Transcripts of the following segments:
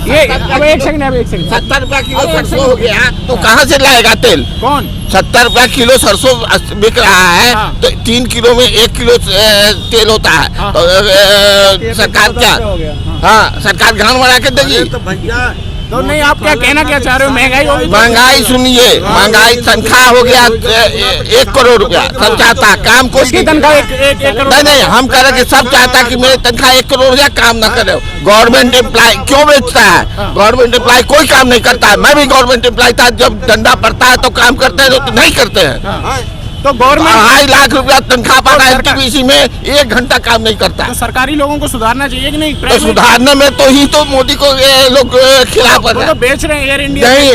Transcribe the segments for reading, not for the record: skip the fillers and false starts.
ये अब एक सेकंड 70 रुपया किलो सरसों हो गया तो कहाँ से लाएगा तेल? कौन? 70 रुपया किलो सरसों बिक रहा है तो 3 किलो में 1 किलो तेल होता है तो सरकार क्या, हाँ सरकार घाण बढ़ा के देगी? तो नहीं, आप क्या कहना क्या चाह रहे हो? महंगाई होगी? महंगाई सुनिए, महंगाई तनख्वाह हो गया 1 करोड़ रुपया, सब चाहता काम को तनख्वाह 1 करोड़? नहीं, हम कह रहे कि सब चाहता कि मेरी तनख्वाह 1 करोड़ हो जाए, काम ना करे। गवर्नमेंट एम्प्लॉय क्यों बेचता है? गवर्नमेंट एम्प्लॉय कोई काम नहीं करता है। मैं भी गवर्नमेंट एम्प्लॉय था, जब डंडा पड़ता है तो काम करते हैं, तो नहीं करते हैं। तो गवर्नमेंट 2.5 लाख रुपया तनख्वाह पाता है, एनटीपीसी में 1 घंटा काम नहीं करता। तो सरकारी लोगों को सुधारना चाहिए कि नहीं? तो सुधारने में तो ही तो मोदी को ये लोग खिलाफ है। तो बेच रहे हैं एयर इंडिया? नहीं,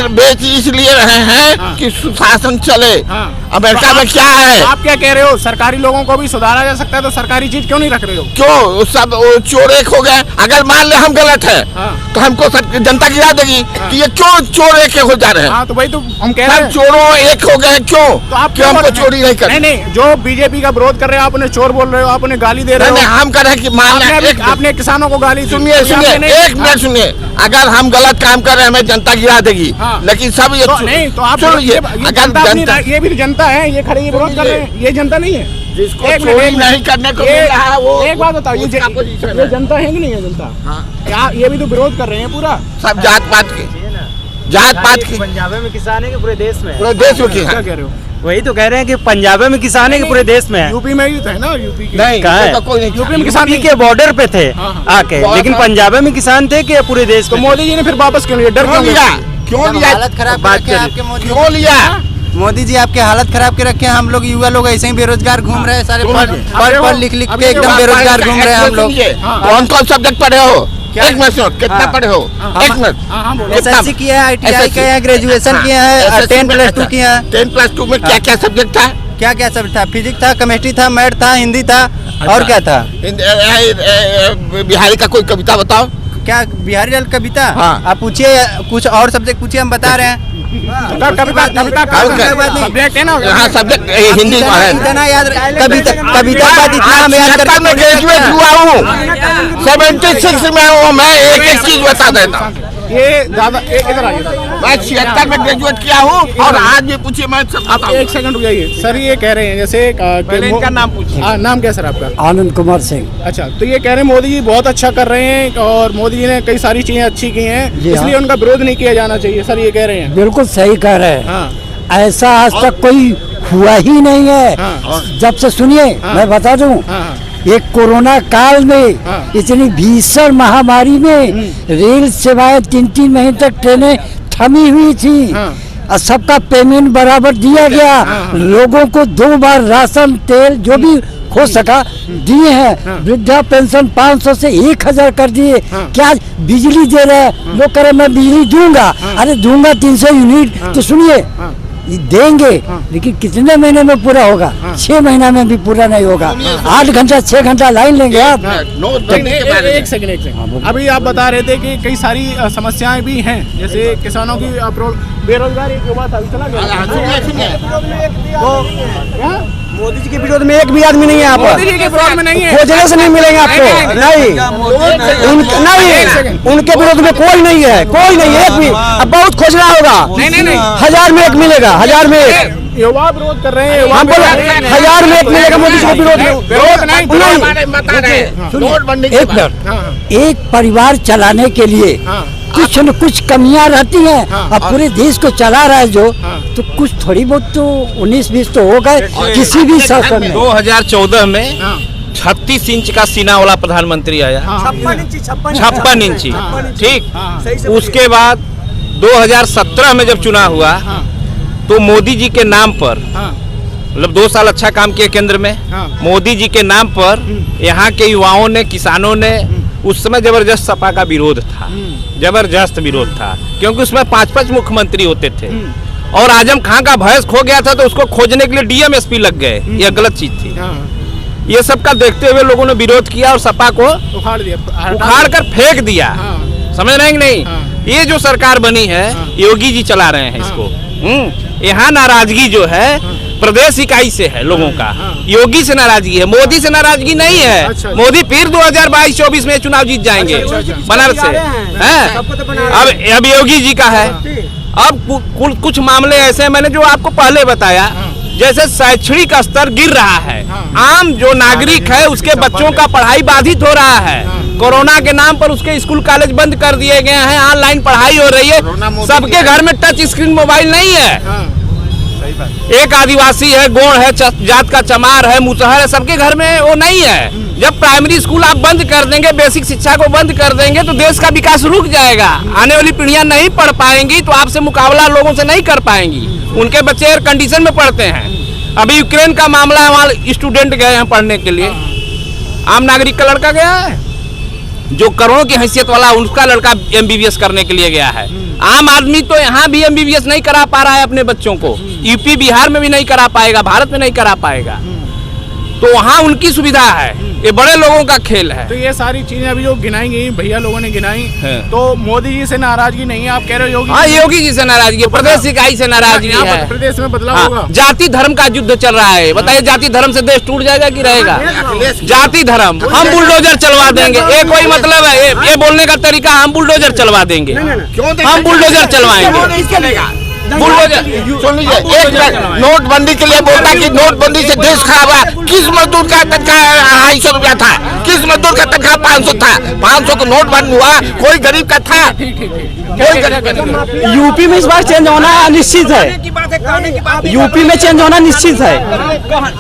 बेच इसलिए रहे हैं कि सुशासन चले। अमेरिका में क्या है? आप क्या कह रहे हो? सरकारी लोगों को भी सुधारा जा सकता है, तो सरकारी चीज क्यों नहीं रख रहे हो? क्यों सब चोर एक हो गए? अगर मान ले हम गलत है तो हमको जनता गिरा देगी कि ये क्यों चोर एक हो जा रहे हैं? तो भाई तो हम कह रहे हैं चोरों एक हो गए क्यों? तो आप क्यों हमको चोरी नहीं कर? नहीं, जो बीजेपी का विरोध कर रहे हो, आपने चोर बोल रहे हो, आपने गाली दे रहे हो। नहीं, हम कह रहे हैं कि मान आपने किसानों को गाली। सुनिए 1 मिनट सुनिए, अगर हम गलत काम कर रहे हैं हमें जनता गिरा देगी, लेकिन सब ये नहीं, तो आप ये भी जनता है, ये खड़े विरोध कर रहे हैं, ये जनता नहीं है जिसको चोरी नहीं करने को मिल रहा है वो। एक बात बताओ, ये जनता है कि नहीं है? जनता क्या ये भी तो विरोध कर रहे हैं पूरा? सब जात पात के पंजाब में किसान है कि पूरे देश में? पूरे देश में क्या कह रहे हो? वही तो कह रहे हैं कि पंजाब में किसान है कि पूरे देश में है? यूपी में ही था ना, यूपी की नहीं, कहाँ है? कोई नहीं, यूपी में किसान के बॉर्डर पे थे आके, लेकिन पंजाब में किसान थे कि पूरे देश तो में? मोदी जी ने फिर वापस क्यों लिया? डर क्यों लिया? हालत खराब बात करके आपके मोदी क्यों लिया? मोदी जी आपके हालत खराब के रखे हैं। हम लोग युवा लोग ऐसे ही बेरोजगार घूम रहे हैं, सारे पढ़ लिख के एकदम बेरोजगार घूम रहे हैं हम लोग। कौन सब्जेक्ट पढ़े हो? एक मिनट सुनो, कितना पढ़े हो? 1 मिनट। SSC किया है, ITI किया है, ग्रेजुएशन किया है, 10+2 किया है। 10+2 में क्या क्या सब्जेक्ट था? क्या क्या सब था? फिजिक्स था, केमिस्ट्री था, मैथ था, हिंदी था, और क्या था? बिहारी का कोई कविता बताओ। क्या बिहारी लाल कविता? हाँ। आप पूछिए, कुछ और सब्जेक्ट पूछिए, हम बता रहे हैं। सब्जेक्ट है ना? हाँ सब्जेक्ट हिंदी में है। इतना याद, कविता बात इतना हम याद करके मैं ग्रेजुएट हुआ हूँ, 76 में हूँ मैं। एक चीज बता देता, ये ज्यादा इधर आइए। मैं 76 में ग्रेजुएट किया हूँ और आज भी पूछिए मैं सब आप 1 सेकंड रुक जाइए सर। ये कह रहे हैं जैसे इनका नाम पूछिए। नाम क्या सर आपका? आनंद कुमार सिंह। अच्छा, तो ये कह रहे हैं मोदी जी बहुत अच्छा कर रहे हैं और मोदी जी ने कई सारी चीजें अच्छी की हैं, इसलिए उनका विरोध नहीं किया जाना चाहिए सर, ये कह रहे हैं। बिल्कुल सही कह रहे हैं। ऐसा आज तक कोई हुआ ही नहीं है। जब से सुनिए मैं बता दूं, ये कोरोना काल में इतनी भीषण महामारी में रेल सेवाएं 3-3 महीने तक ट्रेनें थमी हुई थी और सबका पेमेंट बराबर दिया गया। लोगों को 2 बार राशन तेल जो भी हो सका दिए हैं। वृद्धा पेंशन 500 से 1000 कर दिए। क्या बिजली दे रहे हैं? लोग कह रहे मैं बिजली दूंगा। अरे दूंगा 300 यूनिट, तो सुनिए देंगे, लेकिन कितने महीने में पूरा होगा? 6 महीना में भी पूरा नहीं होगा। 8 घंटा 6 घंटा लाइन लेंगे आप। एक सेकंड। अभी आप बता रहे थे कि कई सारी समस्याएं भी हैं, जैसे किसानों की बेरोजगारी की बात चला गया। मोदी जी के विरोध में एक भी आदमी नहीं है यहाँ पर। मोदी जी के विरोध में नहीं है, खोजने से नहीं मिलेंगे आपको। नहीं, उनके विरोध में कोई नहीं है, कोई नहीं है एक भी। अब बहुत खोजना होगा। नहीं, 1000 में 1 मिलेगा, 1000 में 1। युवा विरोध कर रहे हैं। हम बोले 1000 में 1 मिलेगा मोदी जी को विरोध नहीं। एक परिवार चलाने के लिए कुछ न कुछ कमियां रहती हैं। अब पूरे देश को चला रहा है जो, तो कुछ थोड़ी बहुत तो 19-20 तो होगा किसी भी शासन में। 2014 में 36 इंच का सीना वाला प्रधानमंत्री आया, 56 इंची, ठीक। उसके बाद 2017 में जब चुनाव हुआ तो मोदी जी के नाम पर, मतलब 2 साल अच्छा काम किए केंद्र में, मोदी जी के नाम पर यहाँ के युवाओं ने, किसानों ने उस समय जबरदस्त सपा का विरोध था, जबरदस्त विरोध था, क्योंकि उसमें 5-5 मुख्यमंत्री होते थे और आजम खां का भैंस खो गया था तो उसको खोजने के लिए DMSP लग गए। यह गलत चीज थी। ये सब का देखते हुए लोगों ने विरोध किया और सपा को उखाड़ कर फेंक दिया। समझ रहे हैं कि नहीं? ये जो सरकार बनी है योगी जी चला रहे हैं इसको। यहाँ नाराजगी जो है प्रदेश इकाई से है लोगों का। योगी से नाराजगी है, मोदी से नाराजगी नहीं है। अच्छा। मोदी फिर 2022-24 में चुनाव जीत जाएंगे बनारस से हैं। अब योगी जी का है। अब कुछ मामले ऐसे हैं, मैंने जो आपको पहले बताया, जैसे शैक्षणिक स्तर गिर रहा है, आम जो नागरिक है उसके बच्चों का पढ़ाई बाधित हो रहा है। कोरोना के नाम पर उसके स्कूल कॉलेज बंद कर दिए गए हैं, ऑनलाइन पढ़ाई हो रही है। सबके घर में टच स्क्रीन मोबाइल नहीं है। एक आदिवासी है, गोंड है, जात का चमार है, मुसहर है, सबके घर में वो नहीं है। जब प्राइमरी स्कूल आप बंद कर देंगे, बेसिक शिक्षा को बंद कर देंगे, तो देश का विकास रुक जाएगा। आने वाली पीढ़ियां नहीं पढ़ पाएंगी, तो आपसे मुकाबला लोगों से नहीं कर पाएंगी। उनके बच्चे एयर कंडीशन में पढ़ते हैं। अभी यूक्रेन का मामला है, वहाँ स्टूडेंट गए हैं पढ़ने के लिए, आम नागरिक का लड़का गया है, जो करोड़ों की हैसियत वाला उसका लड़का MBBS करने के लिए गया है। आम आदमी तो यहाँ भी MBBS नहीं करा पा रहा है अपने बच्चों को, यूपी बिहार में भी नहीं करा पाएगा, भारत में नहीं करा पाएगा। तो वहाँ उनकी सुविधा है, ये बड़े लोगों का खेल है। तो ये सारी चीजें अभी जो गिनाई गई भैया लोगों ने गिनाई, तो मोदी जी से नाराजगी नहीं है, आप कह रहे हो योगी? हाँ, योगी जी से नाराजगी है, प्रदेश इकाई से नाराजगी है। प्रदेश में बदलाव होगा। जाति धर्म का युद्ध चल रहा है, बताइए जाति धर्म से देश टूट जाएगा कि रहेगा? जाति धर्म, हम बुलडोजर चलवा देंगे, ये कोई मतलब है? ये बोलने का तरीका, हम बुलडोजर चलवा देंगे, हम बुलडोजर चलवाएंगे। बुलडोजर सुन लीजिए, एक मिनट, नोटबंदी के लिए बोलता कि नोटबंदी से देश खराब है। किस मजदूर का तनख्वाह 250 रुपया था? किस मजदूर का तनख्वाह 500 था? 500 को नोट बंद हुआ, कोई गरीब का था? कोई गरीब का नहीं। यूपी में इस बार चेंज होना निश्चित है, यूपी में चेंज होना निश्चित है।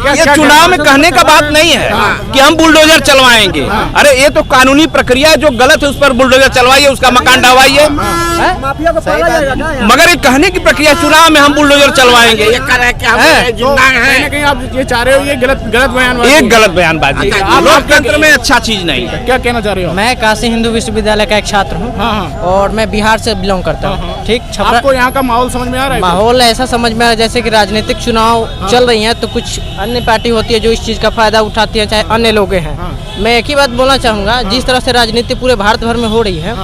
ये चुनाव में कहने का बात नहीं है कि हम बुलडोजर चलवाएंगे। अरे ये तो कानूनी प्रक्रिया है, जो गलत है उस पर बुलडोजर चलवाइए, उसका मकान ढहवाइए। मगर ये कहने की प्रक्रिया, चुनाव में हम बुलडोजर चलवाएंगे, ये कर रहे हैं कि हम जिंदा हैं। कहीं आप ये चाह रहे हो, ये गलत बयानबाजी, एक गलत बयानबाजी लोकतंत्र में अच्छा चीज नहीं है। क्या कहना चाह रहे हो? मैं काशी हिंदू विश्वविद्यालय का एक छात्र हूँ और मैं बिहार से बिलोंग करता हूँ। ठीक, आपको यहाँ का माहौल समझ में आ रहा है? माहौल ऐसा समझ में आ रहा है जैसे कि राजनीतिक चुनाव चल रही हैं, तो कुछ अन्य पार्टी होती है जो इस चीज़ का फायदा उठाती है, चाहे अन्य लोग हैं। मैं एक ही बात बोलना चाहूँगा, जिस तरह से राजनीति पूरे भारत भर में हो रही है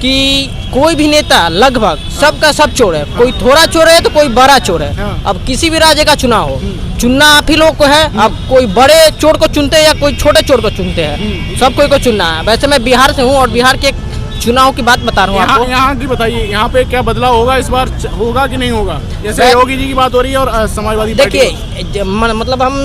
कि कोई भी नेता लगभग सबका सब चोर है, कोई थोड़ा चोर है तो कोई बड़ा चोर है। अब किसी भी राज्य का चुनाव हो, चुनना आप ही लोग को है। अब कोई बड़े चोर को चुनते हैं या कोई छोटे चोर को चुनते हैं, सब कोई को चुनना है। वैसे मैं बिहार से हूँ और बिहार के चुनाव की बात बता रहा हूँ आपको। यहाँ की बताइए, यहाँ पे क्या बदलाव होगा इस बार, होगा कि नहीं होगा? जैसे योगी जी की बात हो रही है और समाजवादी पार्टी। देखिए, मतलब हम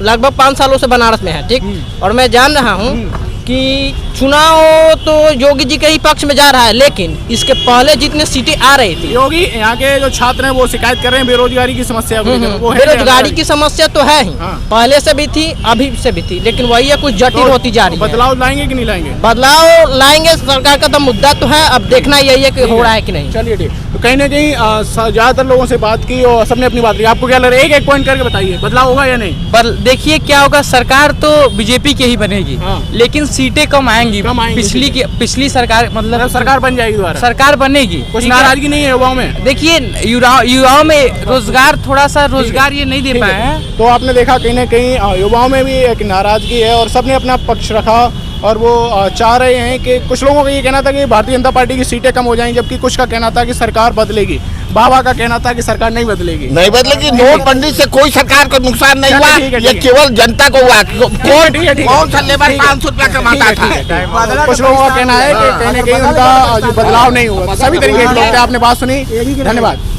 लगभग 5 सालों से बनारस में हैं, ठीक, और मैं जान रहा हूँ कि चुनाव तो योगी जी के ही पक्ष में जा रहा है, लेकिन इसके पहले जितने सीटें आ रही थी, योगी यहाँ के जो छात्र हैं वो शिकायत कर रहे हैं बेरोजगारी की समस्या। बेरोजगारी की समस्या तो है ही, पहले से भी थी, अभी से भी थी, लेकिन वही है कुछ जटिल होती जा रही है। बदलाव लाएंगे कि नहीं लाएंगे? बदलाव लाएंगे, सरकार का तो मुद्दा तो है, अब देखना यही है कि हो रहा है कि नहीं। चलिए ठीक, तो कहीं ना कहीं ज्यादातर लोगों से बात की और सबने अपनी बात की। आपको क्या लग रहा है, एक पॉइंट करके बताइए, बदलाव होगा या नहीं? पर देखिए क्या होगा, सरकार तो बीजेपी की ही बनेगी, लेकिन सीटें कम आएंगी। पिछली सरकार, मतलब सरकार बन जाएगी दोबारा, सरकार बनेगी। कुछ नाराजगी नहीं है युवाओं में? देखिए युवाओं में रोजगार, थोड़ा सा रोजगार ये नहीं दे पाए हैं। तो आपने देखा कहीं ना कहीं युवाओं में भी एक नाराजगी है और सबने अपना पक्ष रखा और वो चाह रहे हैं कि कुछ लोगों का ये कहना था कि भारतीय जनता पार्टी की सीटें कम हो जाएंगी, जबकि कुछ का कहना था कि सरकार बदलेगी। बाबा का कहना था कि सरकार नहीं बदलेगी। नहीं बदलेगी, नोटबंदी से कोई सरकार को नुकसान नहीं हुआ, ये केवल जनता को हुआ। कौन सा लेबर 500 रुपया कमाता था? कुछ लोगों का कहना है कि कहीं ना कहीं उनका बदलाव नहीं हुआ। सभी तरीके के लोग थे, आपने बात सुनी, धन्यवाद।